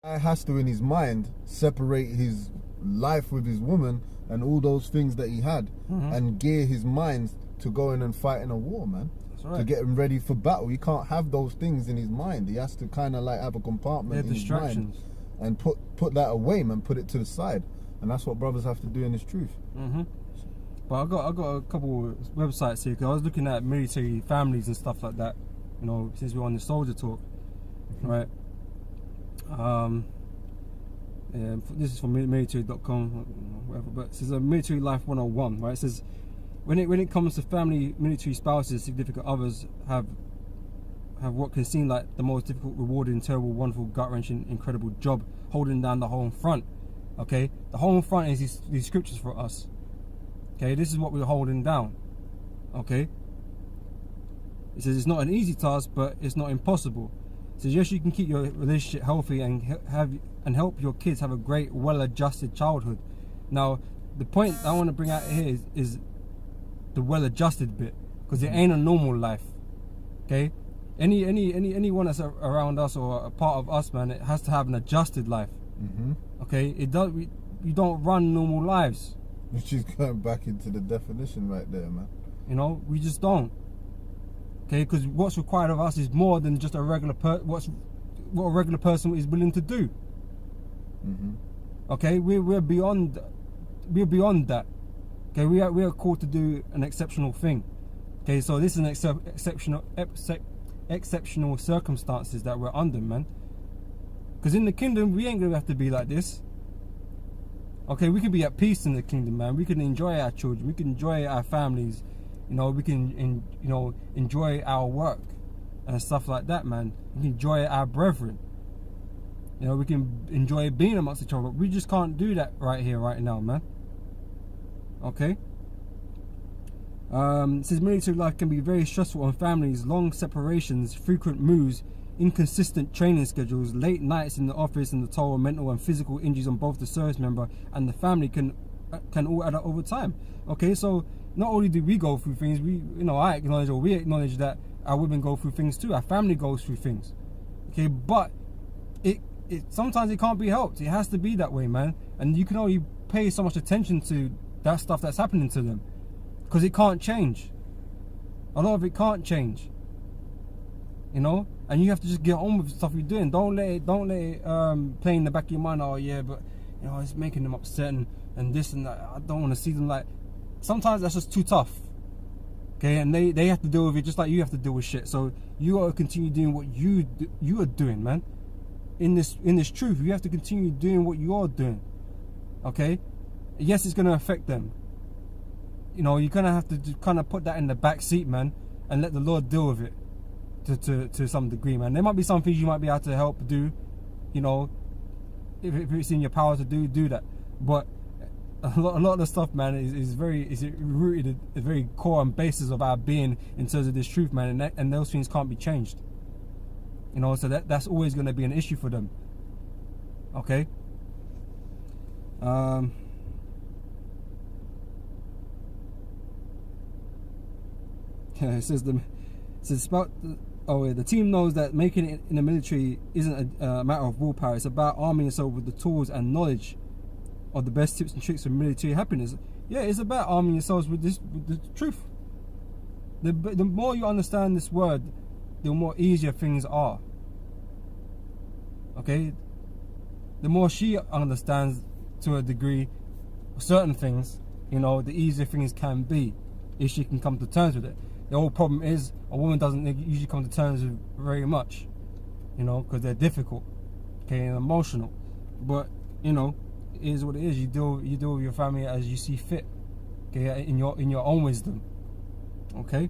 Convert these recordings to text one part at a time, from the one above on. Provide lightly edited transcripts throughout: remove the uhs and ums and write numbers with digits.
guy has to, in his mind, separate his life with his woman and all those things that he had, and gear his mind to go in and fight in a war, man. That's right. To get him ready for battle. He can't have those things in his mind. He has to kind of like have a compartment in his mind and put that away, man. Put it to the side, and that's what brothers have to do in this truth. But I got a couple of websites here because I was looking at military families and stuff like that. You know, since we're on the soldier talk, right? Yeah, this is from military.com, whatever. But it says a military life 101, right? It says when it comes to family, military spouses, significant others have what can seem like the most difficult, rewarding, terrible, wonderful, gut-wrenching, incredible job holding down the home front. Okay, the home front is these scriptures for us. Okay, this is what we're holding down. Okay, it says it's not an easy task, but it's not impossible. It says yes, you can keep your relationship healthy and help your kids have a great, well-adjusted childhood. Now, the point I want to bring out here is the well-adjusted bit, because it ain't a normal life. Okay, anyone that's around us or a part of us, man, it has to have an adjusted life. Okay, you don't run normal lives. Which is going back into the definition right there, man. You know, we just don't. Okay, because what's required of us is more than just a regular what a regular person is willing to do. Okay, we're beyond that. Okay, we are called to do an exceptional thing. Okay, so this is an exceptional circumstances that we're under, man. Because in the kingdom, we ain't gonna have to be like this. Okay, we can be at peace in the kingdom, man. We can enjoy our children. We can enjoy our families. You know, we can enjoy our work and stuff like that, man. We can enjoy our brethren. You know, we can enjoy being amongst each other. But we just can't do that right here, right now, man. Okay. It says military life can be very stressful on families, long separations, frequent moves, inconsistent training schedules, late nights in the office, and the toll on mental and physical injuries on both the service member and the family can all add up over time. Okay, so not only do we go through things, we acknowledge that our women go through things too. Our family goes through things. Okay, but it sometimes it can't be helped. It has to be that way, man. And you can only pay so much attention to that stuff that's happening to them, because it can't change. A lot of it can't change. You know, and you have to just get on with the stuff you're doing. Don't let it play in the back of your mind. Oh yeah, but you know, it's making them upset and this and that. I don't want to see them like. Sometimes that's just too tough. Okay, and they have to deal with it just like you have to deal with shit. So you got to continue doing what you are doing, man. In this truth, you have to continue doing what you are doing. Okay, yes, it's gonna affect them. You know, you're gonna have to kind of put that in the back seat, man, and let the Lord deal with it. To some degree, man. There might be some things you might be able to help do, you know, if it's in your power to do that. But a lot of the stuff, man, is rooted at the very core and basis of our being in terms of this truth, man. And those things can't be changed. You know, so that's always going to be an issue for them. Okay. It says about. Oh yeah, the team knows that making it in the military isn't a matter of willpower. It's about arming yourself with the tools and knowledge of the best tips and tricks for military happiness. Yeah, it's about arming yourselves with the truth. The more you understand this word, the more easier things are. Okay? The more she understands to a degree certain things, you know, the easier things can be if she can come to terms with it. The whole problem is a woman doesn't usually come to terms with very much, you know, because they're difficult, okay, and emotional. But you know, it is what it is. You deal with your family as you see fit, okay, in your own wisdom, okay.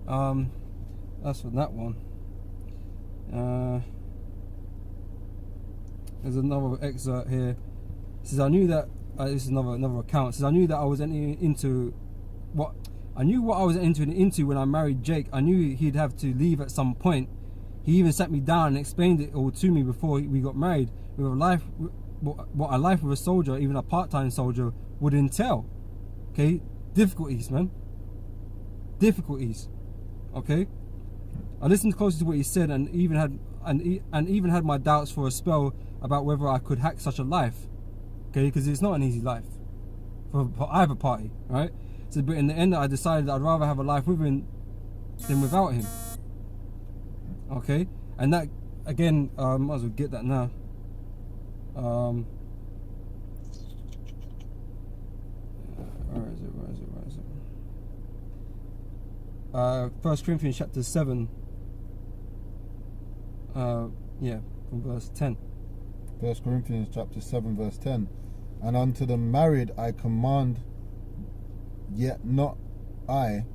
That's for that one. There's another excerpt here. It says, I knew that this is another account. It says, I knew that I was into what I was entering into when I married Jake. I knew he'd have to leave at some point. He even sat me down and explained it all to me before we got married. With what a life with a soldier, even a part-time soldier, would entail. Okay, difficulties, man. Difficulties. Okay. I listened closely to what he said and even had and even had my doubts for a spell about whether I could hack such a life. Okay, because it's not an easy life for either party, right? So, but in the end, I decided I'd rather have a life with him than without him. Okay, and that again, might as well get that now. Where is it? 1 Corinthians chapter 7. From verse 10. 1 Corinthians chapter 7 verse 10. And unto the married I command, yet not I,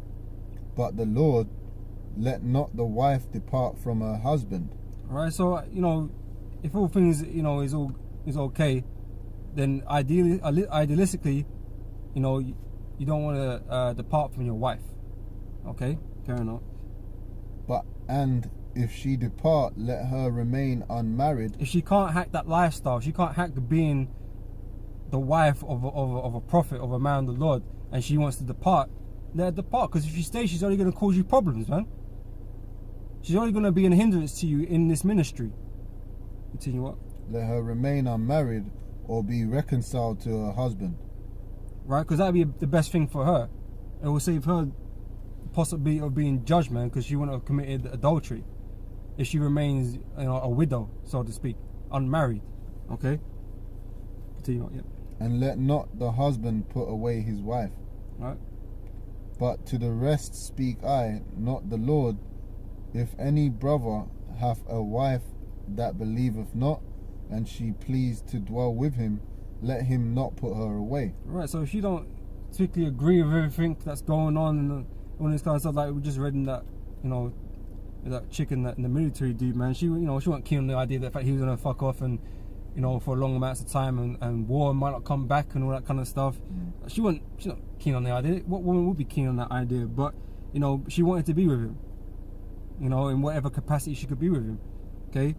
but the Lord, let not the wife depart from her husband. Alright, so if all things is okay, then idealistically, you don't want to depart from your wife. Okay, fair enough. And if she depart, let her remain unmarried. If she can't hack that lifestyle, she can't hack being the wife of a prophet, of a man of the Lord, and she wants to depart, let her depart. Because if she stays, she's only going to cause you problems, man. She's only going to be a hindrance to you in this ministry. Continue what? Let her remain unmarried or be reconciled to her husband. Right, because that would be the best thing for her. It will save her possibility of being judged, man, because she wouldn't have committed adultery if she remains a widow, so to speak, unmarried. Okay? Continue on, yeah. And let not the husband put away his wife. Right. But to the rest speak I, not the Lord. If any brother hath a wife that believeth not, and she please to dwell with him, let him not put her away. Right, so if you don't strictly agree with everything that's going on and all this kind of stuff, like we just read in that, that chicken that in the military dude, man, she wasn't keen on the idea that the fact he was gonna fuck off and for long amounts of time and war might not come back and all that kind of stuff. She's not keen on the idea. What woman would be keen on that idea? But she wanted to be with him, in whatever capacity she could be with him. Okay,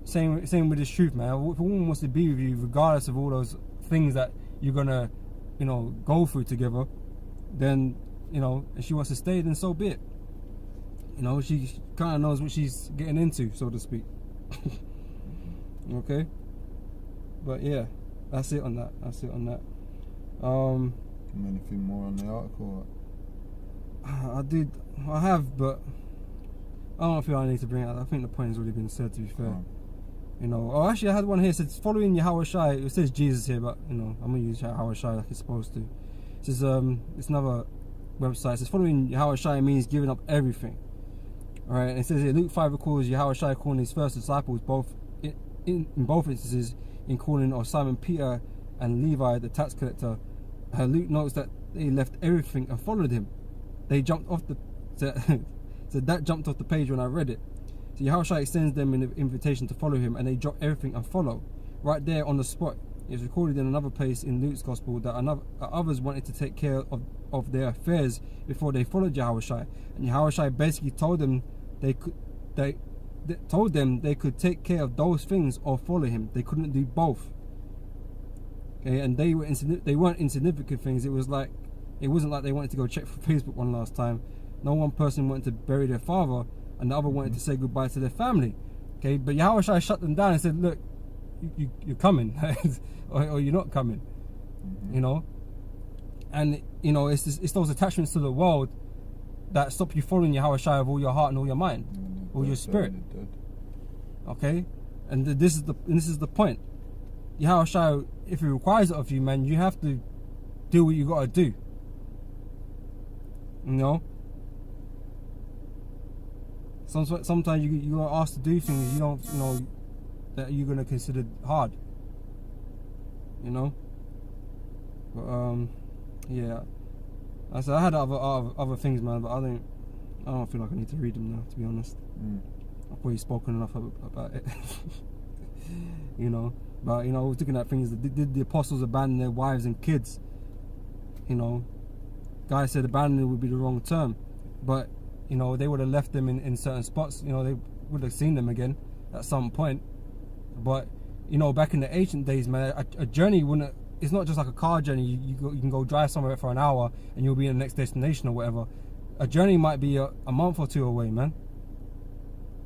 same with this truth, man. If a woman wants to be with you regardless of all those things that you're gonna go through together, then if she wants to stay, then so be it. She kind of knows what she's getting into, so to speak. Okay, but yeah, that's it on that. Anything more on the article? I have, but I don't feel I need to bring it out. I think the point has already been said, to be fair. Actually I had one here. It says following Yahweh Shai. It says Jesus here, but I'm gonna use Yahweh Shai like it's supposed to. It says it's another website. It says following Yahweh Shai means giving up everything. Alright, and it says here Luke 5 recalls Yahweh Shai calling his first disciples in both instances, in calling of Simon Peter and Levi the tax collector. Luke notes that they left everything and followed him. They jumped off so that jumped off the page when I read it. So Yahushua extends them an invitation to follow him, and they drop everything and follow. Right there on the spot. It's recorded in another place in Luke's gospel that others wanted to take care of their affairs before they followed Yahushua. And Yahushua basically told them they could take care of those things or follow him. They couldn't do both. Okay, and they weren't insignificant things. It wasn't like they wanted to go check for Facebook one last time. No one person wanted to bury their father, and the other wanted to say goodbye to their family. Okay, but Yahushua shut them down and said, "Look, you're coming, or you're not coming." And it's those attachments to the world that stop you following Yahushua with all your heart and all your mind, all your spirit. Okay, and this is the point. Yahushua, if he requires it of you, man, you have to do what you gotta do. Sometimes you are asked to do things you don't that you're gonna consider hard. But yeah. I had other things, man, but I don't feel like I need to read them now, to be honest. I've probably spoken enough about it. But we're looking at things that did the apostles abandon their wives and kids? Guy said abandoning would be the wrong term, but they would have left them in certain spots. They would have seen them again at some point. But back in the ancient days, man, a journey wouldn't. It's not just like a car journey. You can go drive somewhere for an hour and you'll be in the next destination or whatever. A journey might be a month or two away, man.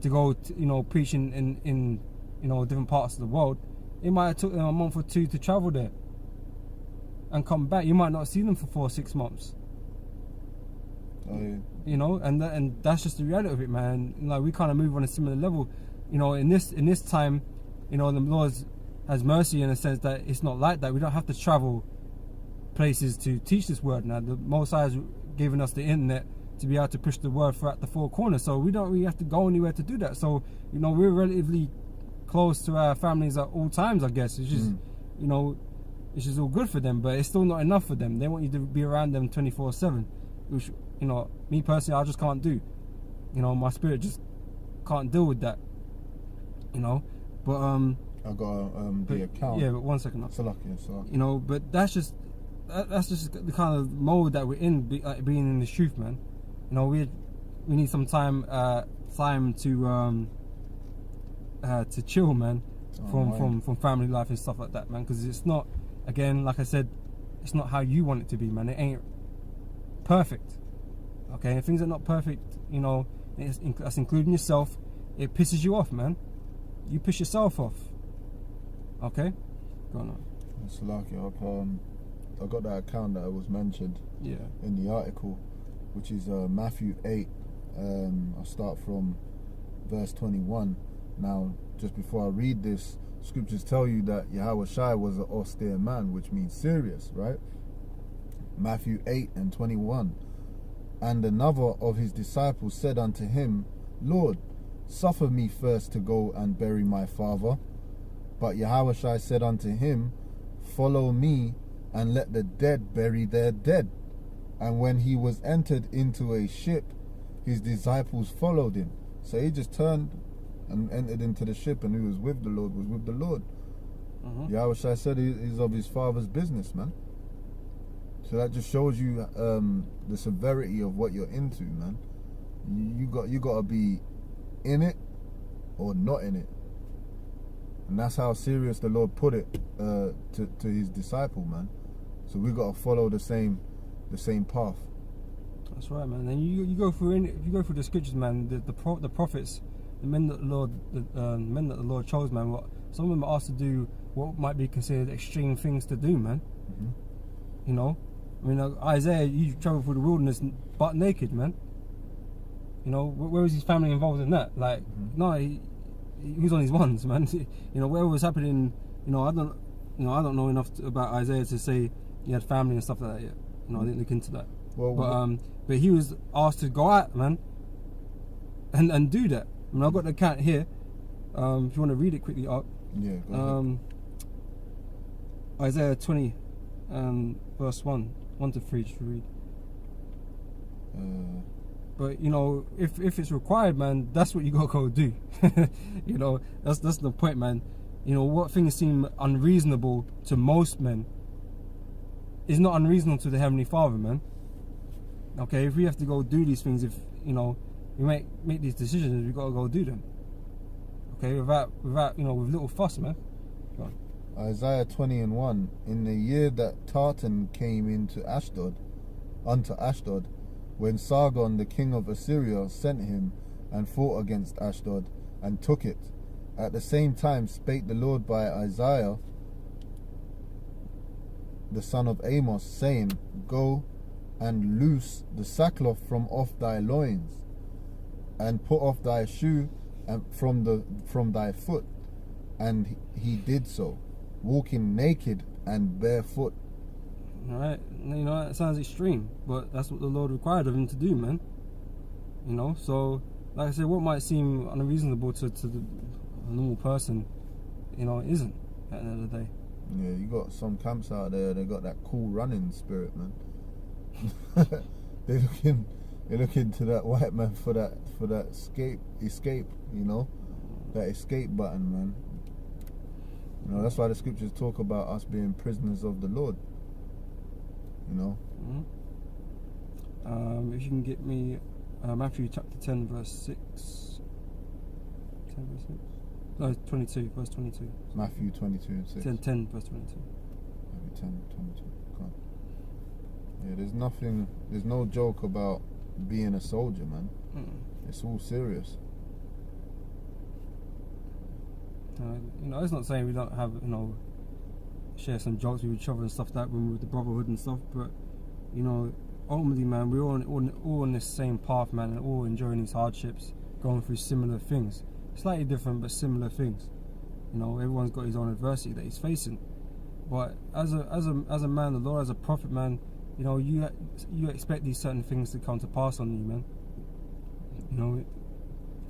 to go, preaching in different parts of the world. It might have took them a month or two to travel there and come back. You might not see them for 4 or 6 months. And that's just the reality of it, man. We kind of move on a similar level. In this time, the Lord has mercy in a sense that it's not like that. We don't have to travel places to teach this word now. The Most High has given us the internet to be able to push the word throughout the 4 corners, so we don't really have to go anywhere to do that. So we're relatively close to our families at all times, I guess. It's just it's just all good for them, but it's still not enough for them. They want you to be around them 24/7, which me personally, I just can't do. My spirit just can't deal with that. But I got the account. Yeah, but 1 second. So. But that's just the kind of mode that we're in, being in the truth, man. We need some time to chill, man, from family life and stuff like that, man. Because it's not, again, like I said, it's not how you want it to be, man. It ain't perfect. Okay, if things are not perfect, that's including yourself. It pisses you off, man. You piss yourself off. Okay, go on. It's lucky. I got that account that was mentioned in the article, which is Matthew 8. I'll start from verse 21. Now, just before I read this, scriptures tell you that Yahweh Shai was an austere man, which means serious, right? Matthew 8 and 21. And another of his disciples said unto him, Lord, suffer me first to go and bury my father. But Yahweh Shai said unto him, Follow me, and let the dead bury their dead. And when he was entered into a ship, his disciples followed him. So he just turned and entered into the ship, and who was with the Lord was with the Lord. Yahweh Shai said he's of his father's business, man. So that just shows you the severity of what you're into, man. You got to be in it or not in it, and that's how serious the Lord put it to his disciple, man. So we got to follow the same path. That's right, man. And you go through the scriptures, man. The prophets, the men that the Lord chose, man. Some of them are asked to do what might be considered extreme things to do, man. Isaiah, he traveled through the wilderness butt naked, man. Where was his family involved in that? No, he was on his ones, man. Whatever was happening, I don't know enough about Isaiah to say he had family and stuff like that yet. I didn't look into that. But he was asked to go out, man, and do that. I've got the account here. If you want to read it quickly up. Yeah, go ahead. Isaiah 20, verse 1 to 3, just read. But if it's required, man, that's what you gotta go do. That's the point, man. What things seem unreasonable to most men is not unreasonable to the Heavenly Father, man. Okay, if we have to go do these things, if we make these decisions, we gotta go do them. Okay, without with little fuss, man. Go on. Isaiah 20 and 1. In the year that Tartan came unto Ashdod, when Sargon the king of Assyria sent him and fought against Ashdod and took it, at the same time spake the Lord by Isaiah the son of Amos, saying, Go and loose the sackcloth from off thy loins, and put off thy shoe and from thy foot. And he did so, walking naked and barefoot. Alright, that sounds extreme, but that's what the Lord required of him to do, man. So, like I said, what might seem unreasonable to a normal person, it isn't at the end of the day. Yeah, you got some camps out there, they got that cool running spirit, man. They're looking to that white man for that escape, that escape button, man. That's why the scriptures talk about us being prisoners of the Lord. If you can get me Matthew chapter 10 verse 6. 10 verse 6? No, 22, verse 22. Matthew 22 and 6. 10 verse 22. Matthew 10, 22. Come on. Yeah, there's no joke about being a soldier, man. It's all serious. It's not saying we don't have, share some jokes with each other and stuff like that when we're with the brotherhood and stuff, but ultimately, man, we're all on this same path, man, and all enjoying these hardships, going through similar things, slightly different but similar things. Everyone's got his own adversity that he's facing, but as a man, the Lord, as a prophet, man, you expect these certain things to come to pass on you, man.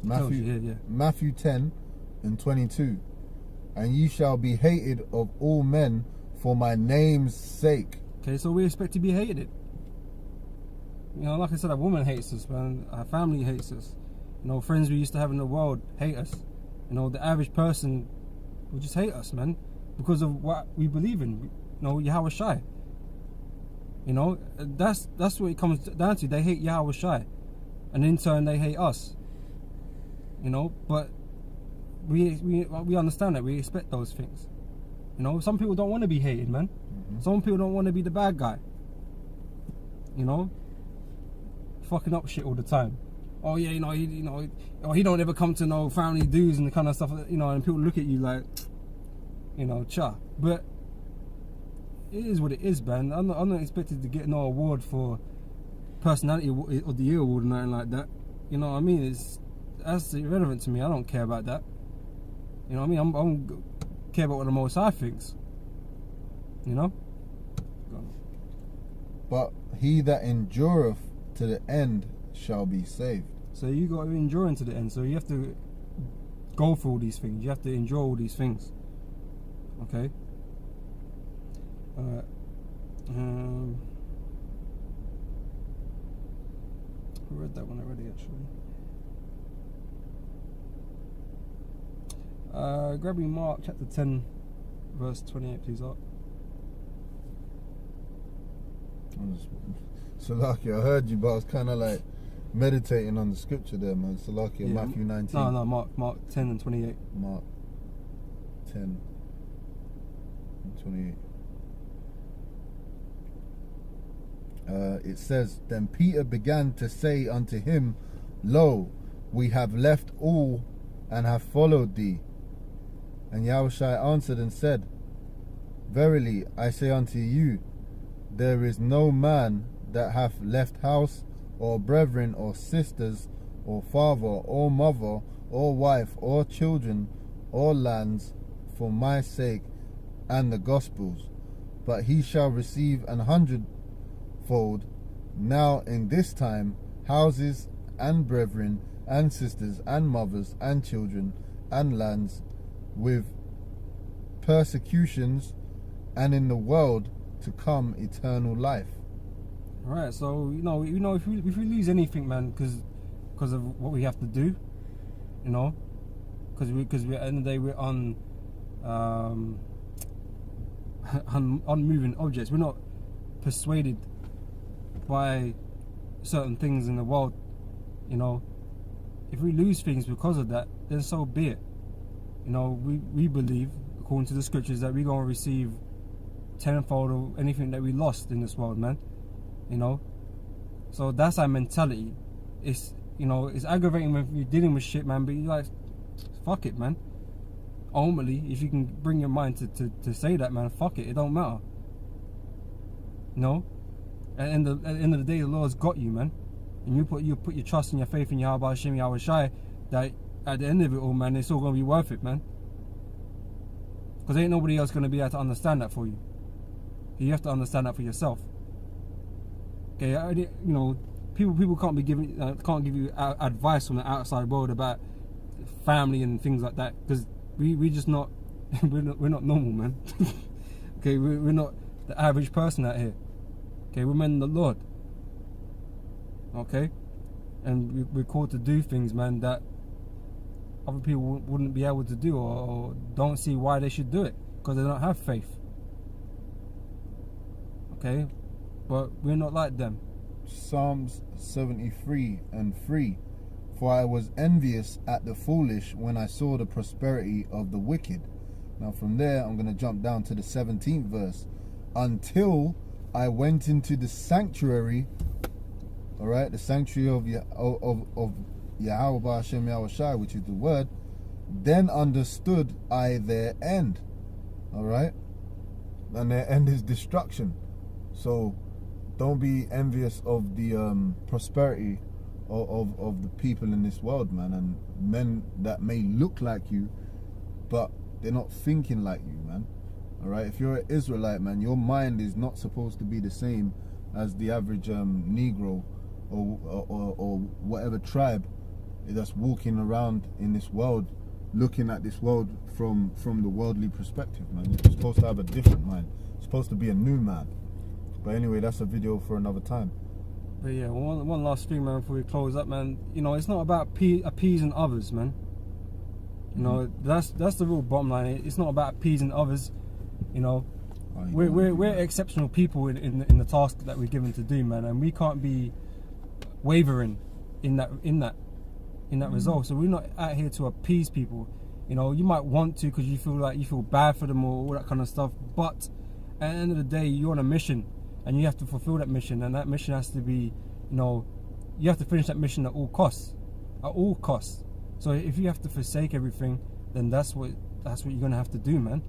Matthew 10 and 22, and ye shall be hated of all men for my name's sake. Okay, so we expect to be hated. Like I said, a woman hates us, man. Our family hates us. Friends we used to have in the world hate us. The average person will just hate us, man, because of what we believe in. Yahweh Shai. That's what it comes down to. They hate Yahweh Shai, and in turn they hate us. But we understand that. We expect those things. Some people don't want to be hated, man. Mm-hmm. Some people don't want to be the bad guy. Fucking up shit all the time. Oh yeah, he don't ever come to no family dues and the kind of stuff. And people look at you like, cha. But it is what it is, man. I'm not expected to get no award for personality of the year award or nothing like that. You know what I mean? That's irrelevant to me. I don't care about that. You know what I mean? I don't care about what the Most High thinks. But he that endureth to the end shall be saved. So you got to endure into the end. So you have to go through all these things. You have to endure all these things. Okay? Alright. I read that one already, actually. Grab me Mark chapter 10, verse 28, please, Art. Salaki, I heard you, but I was kind of like meditating on the scripture there, man. Salaki, yeah, Matthew 19. No, Mark 10 and 28. Mark 10 and 28. It says, Then Peter began to say unto him, Lo, we have left all and have followed thee. And Yahushua answered and said, Verily I say unto you, there is no man that hath left house, or brethren, or sisters, or father, or mother, or wife, or children, or lands, for my sake and the gospel's, but he shall receive 100-fold now in this time houses, and brethren, and sisters, and mothers, and children, and lands, with persecutions, and in the world to come eternal life. Alright, so if we lose anything, man, because of what we have to do, because we at the end of the day we're on unmoving objects. We're not persuaded by certain things in the world. If we lose things because of that, then so be it. We believe, according to the scriptures, that we're going to receive tenfold of anything that we lost in this world, man. So that's our mentality. It's aggravating when you're dealing with shit, man, but you're like, fuck it, man. Ultimately, if you can bring your mind to say that, man, fuck it don't matter. At the end of the day, the Lord's got you, man. And you put your trust and your faith in Yahweh Hashem, Yahweh Shai, that at the end of it all, man, it's all going to be worth it, man. Because ain't nobody else going to be able to understand that for you. You have to understand that for yourself. Okay, people can't give you advice from the outside world about family and things like that, because we just not we're not normal, man. Okay, we're not the average person out here. Okay, we're men of the Lord. Okay, and we're called to do things, man, that other people wouldn't be able to do, or don't see why they should do it, because they don't have faith. Okay, but we're not like them. Psalms 73 and 3. For I was envious at the foolish when I saw the prosperity of the wicked. Now from there I'm going to jump down to the 17th verse. Until I went into the sanctuary, alright, the sanctuary of Yahweh Hashem Yahweh Shai, which is the word, Then understood I their end. All right? And their end is destruction. So don't be envious of the prosperity of the people in this world, man, and men that may look like you, but they're not thinking like you, man. All right? If you're an Israelite, man, your mind is not supposed to be the same as the average Negro or whatever tribe that's walking around in this world, looking at this world from the worldly perspective, man. You're supposed to have a different mind. You're supposed to be a new man. But anyway, that's a video for another time. But yeah, one last thing, man, before we close up, man. You know, it's not about appeasing others, man. You know, that's the real bottom line. It's not about appeasing others. You know, we're exceptional people in the task that we're given to do, man, and we can't be wavering in that result. So we're not out here to appease people. You know, you might want to because you feel bad for them or all that kind of stuff, but at the end of the day, you're on a mission and you have to fulfill that mission, and that mission has to be, you know, you have to finish that mission at all costs. So if you have to forsake everything, then that's what you're gonna have to do, man.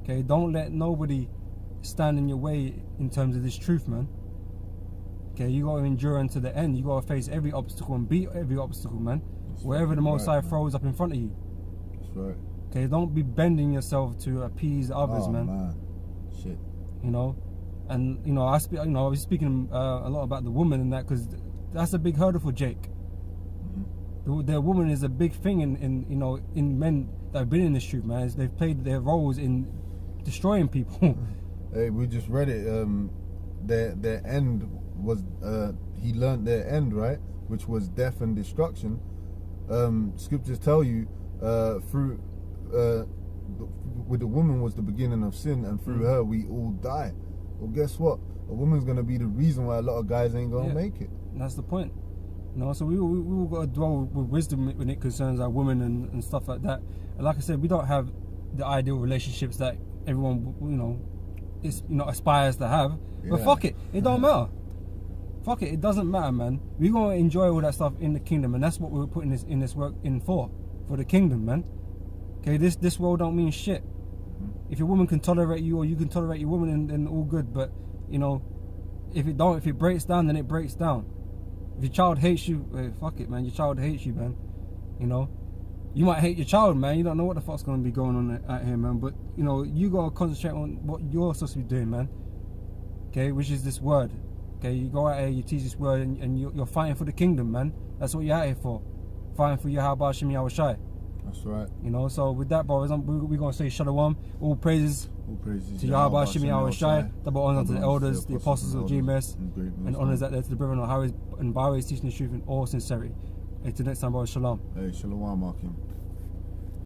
Okay, don't let nobody stand in your way in terms of this truth, man. Okay, you gotta endure unto the end. You gotta face every obstacle and beat every obstacle, man. That's wherever the Most High right, throws up in front of you. That's right. Okay, don't be bending yourself to appease others, man. Shit. You know, and you know, I was speaking a lot about the woman and that because that's a big hurdle for Jake. The woman is a big thing in men that have been in this truth, man. They've played their roles in destroying people. Hey, we just read it. Their end was he learned their end, right, which was death and destruction. Scriptures tell you through with the woman was the beginning of sin, and through her we all die. Well, guess what? A woman's gonna be the reason why a lot of guys ain't gonna make it. And that's the point. You know, so we all got to dwell with wisdom when it concerns our women and stuff like that. And like I said, we don't have the ideal relationships that everyone, you know, aspires to have. Yeah. But fuck it don't matter. Fuck it doesn't matter, man. We're gonna enjoy all that stuff in the kingdom, and that's what we're putting this work in for the kingdom, man. Okay, this world don't mean shit. If your woman can tolerate you, or you can tolerate your woman, then all good. But you know, if it breaks down, then it breaks down. If your child hates you, fuck it, man. Your child hates you, man. You know, you might hate your child, man. You don't know what the fuck's gonna be going on out here, man. But you know, you gotta concentrate on what you're supposed to be doing, man. Okay, which is this word. Okay, you go out here, you teach this word, and you're fighting for the kingdom, man. That's what you're out here for. Fighting for Yahweh Hashem Yahweh Shai. That's right. You know, so with that, brothers, we're gonna say Shalom. All praises to Yahweh Hashem Yahweh Shai. Double honor to the elders, the apostles of GMS, and honors that there to the brethren of Highways and byways teaching the truth in all sincerity. Hey, till next time, brothers. Shalom. Hey, Shalom, Markim.